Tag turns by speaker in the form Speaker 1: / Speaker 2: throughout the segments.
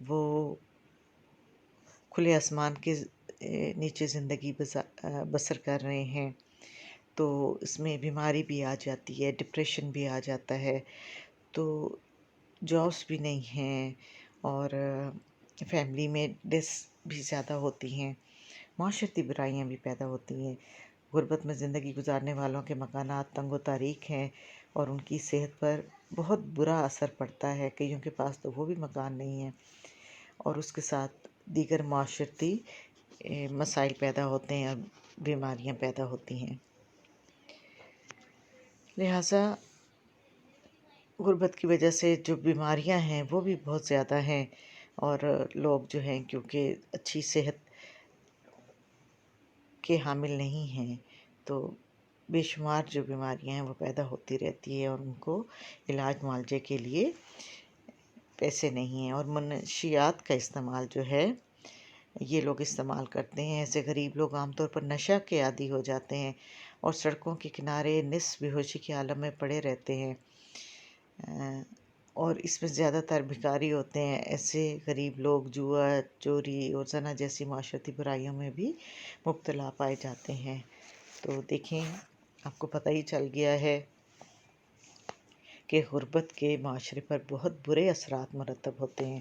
Speaker 1: وہ کھلے آسمان کے نیچے زندگی بسر کر رہے ہیں، تو اس میں بیماری بھی آ جاتی ہے، ڈپریشن بھی آ جاتا ہے، تو جابس بھی نہیں ہیں، اور فیملی میں ڈس بھی زیادہ ہوتی ہیں، معاشرتی برائیاں بھی پیدا ہوتی ہیں۔ غربت میں زندگی گزارنے والوں کے مکانات تنگ و تاریک ہیں اور ان کی صحت پر بہت برا اثر پڑتا ہے، کئیوں کے پاس تو وہ بھی مکان نہیں ہیں، اور اس کے ساتھ دیگر معاشرتی مسائل پیدا ہوتے ہیں اور بیماریاں پیدا ہوتی ہیں۔ لہٰذا غربت کی وجہ سے جو بیماریاں ہیں وہ بھی بہت زیادہ ہیں، اور لوگ جو ہیں کیونکہ اچھی صحت کے حامل نہیں ہیں، تو بے شمار جو بیماریاں ہیں وہ پیدا ہوتی رہتی ہے، اور ان کو علاج معالجے کے لیے پیسے نہیں ہیں، اور منشیات کا استعمال جو ہے یہ لوگ استعمال کرتے ہیں۔ ایسے غریب لوگ عام طور پر نشہ کے عادی ہو جاتے ہیں اور سڑکوں کے کنارے نصف بے ہوشی کے عالم میں پڑے رہتے ہیں، اور اس میں زیادہ تر بھکاری ہوتے ہیں۔ ایسے غریب لوگ جوا، چوری اور زنا جیسی معاشرتی برائیوں میں بھی مبتلا پائے جاتے ہیں۔ تو دیکھیں، آپ کو پتہ ہی چل گیا ہے کہ غربت کے معاشرے پر بہت برے اثرات مرتب ہوتے ہیں۔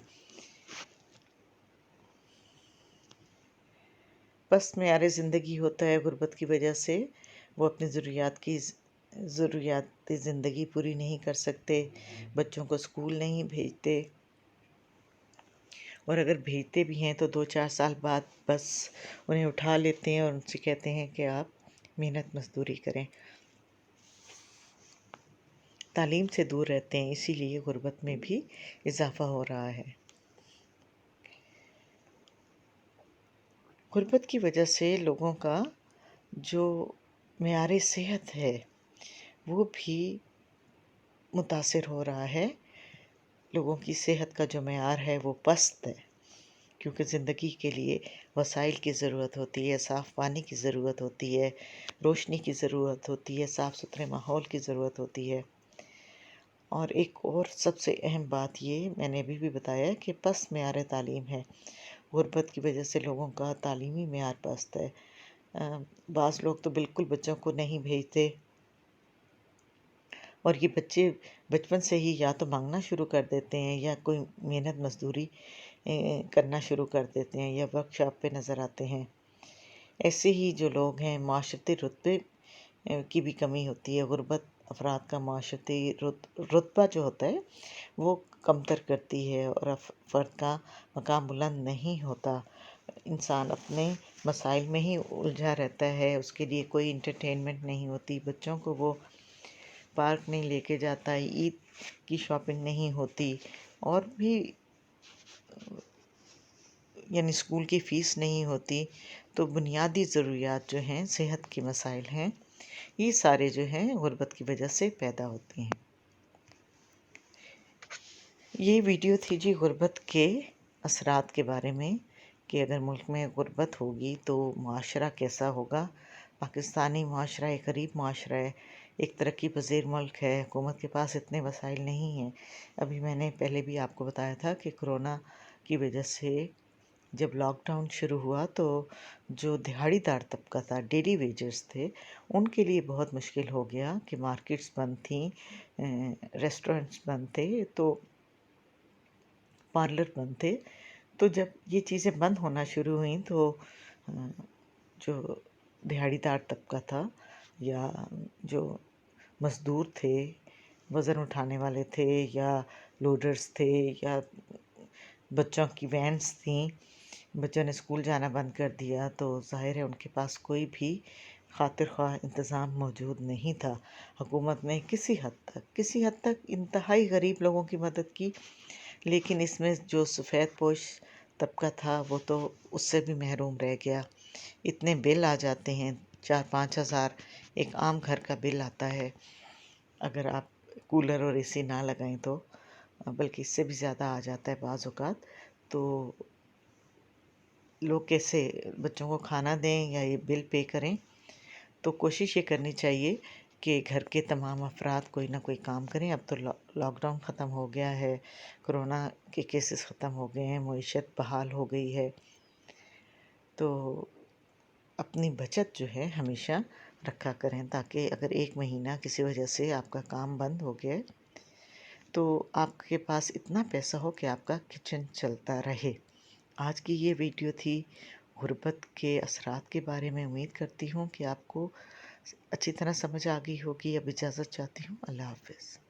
Speaker 1: پست معیار زندگی ہوتا ہے غربت کی وجہ سے، وہ اپنی ضروریات زندگی پوری نہیں کر سکتے، بچوں کو اسکول نہیں بھیجتے، اور اگر بھیجتے بھی ہیں تو 2-4 سال بعد بس انہیں اٹھا لیتے ہیں اور ان سے کہتے ہیں کہ آپ محنت مزدوری کریں۔ تعلیم سے دور رہتے ہیں، اسی لیے غربت میں بھی اضافہ ہو رہا ہے۔ غربت کی وجہ سے لوگوں کا جو معیار صحت ہے وہ بھی متاثر ہو رہا ہے۔ لوگوں کی صحت کا جو معیار ہے وہ پست ہے، کیونکہ زندگی کے لیے وسائل کی ضرورت ہوتی ہے، صاف پانی کی ضرورت ہوتی ہے، روشنی کی ضرورت ہوتی ہے، صاف ستھرے ماحول کی ضرورت ہوتی ہے۔ اور ایک اور سب سے اہم بات یہ میں نے ابھی بھی بتایا کہ پست معیار تعلیم ہے۔ غربت کی وجہ سے لوگوں کا تعلیمی معیار پست ہے۔ بعض لوگ تو بالکل بچوں کو نہیں بھیجتے، اور یہ بچے بچپن سے ہی یا تو مانگنا شروع کر دیتے ہیں یا کوئی محنت مزدوری کرنا شروع کر دیتے ہیں، یا ورک شاپ پہ نظر آتے ہیں۔ ایسے ہی جو لوگ ہیں، معاشرتی رتبے کی بھی کمی ہوتی ہے۔ غربت افراد کا معاشرتی رتبہ جو ہوتا ہے وہ کمتر کرتی ہے، اور فرد کا مقام بلند نہیں ہوتا۔ انسان اپنے مسائل میں ہی الجھا رہتا ہے، اس کے لیے کوئی انٹرٹینمنٹ نہیں ہوتی، بچوں کو وہ پارک نہیں لے کے جاتا، عید کی شاپنگ نہیں ہوتی، اور بھی یعنی اسکول کی فیس نہیں ہوتی۔ تو بنیادی ضروریات جو ہیں، صحت کے مسائل ہیں، یہ سارے جو ہیں غربت کی وجہ سے پیدا ہوتے ہیں۔ یہ ویڈیو تھی جی غربت کے اثرات کے بارے میں، کہ اگر ملک میں غربت ہوگی تو معاشرہ کیسا ہوگا۔ پاکستانی معاشرہ ایک غریب معاشرہ ہے، ایک ترقی پذیر ملک ہے، حکومت کے پاس اتنے وسائل نہیں ہیں۔ ابھی میں نے پہلے بھی آپ کو بتایا تھا کہ کرونا کی وجہ سے جب لاک ڈاؤن شروع ہوا تو جو دہاڑی دار طبقہ تھا، ڈیلی ویجرز تھے، ان کے لیے بہت مشکل ہو گیا کہ مارکیٹس بند تھیں، ریسٹورنٹس بند تھے، تو پارلر بند تھے۔ تو جب یہ چیزیں بند ہونا شروع ہوئیں تو جو دہاڑی دار طبقہ تھا، یا جو مزدور تھے، وزن اٹھانے والے تھے، یا لوڈرز تھے، یا بچوں کی وینس تھیں، بچوں نے اسکول جانا بند کر دیا، تو ظاہر ہے ان کے پاس کوئی بھی خاطر خواہ انتظام موجود نہیں تھا۔ حکومت نے کسی حد تک انتہائی غریب لوگوں کی مدد کی، لیکن اس میں جو سفید پوش طبقہ تھا وہ تو اس سے بھی محروم رہ گیا۔ اتنے بل آ جاتے ہیں، 4-5 ہزار ایک عام گھر کا بل آتا ہے، اگر آپ کولر اور اے سی نہ لگائیں تو، بلکہ اس سے بھی زیادہ آ جاتا ہے بعض اوقات۔ تو لوگ کیسے بچوں کو کھانا دیں یا یہ بل پے کریں؟ تو کوشش یہ کرنی چاہیے کہ گھر کے تمام افراد کوئی نہ کوئی کام کریں. اب تو لاک ڈاؤن ختم ہو گیا ہے، کرونا کے کیسز ختم ہو گئے ہیں، معیشت بحال ہو گئی ہے. تو اپنی بچت جو ہے ہمیشہ رکھا کریں، تاکہ اگر ایک مہینہ کسی وجہ سے آپ کا کام بند ہو گیا تو آپ کے پاس اتنا پیسہ ہو کہ آپ کا کچن چلتا رہے. آج کی یہ ویڈیو تھی غربت کے اثرات کے بارے میں. امید کرتی ہوں کہ آپ کو اچھی طرح سمجھ آ گئی ہوگی. اب اجازت چاہتی ہوں. اللہ حافظ.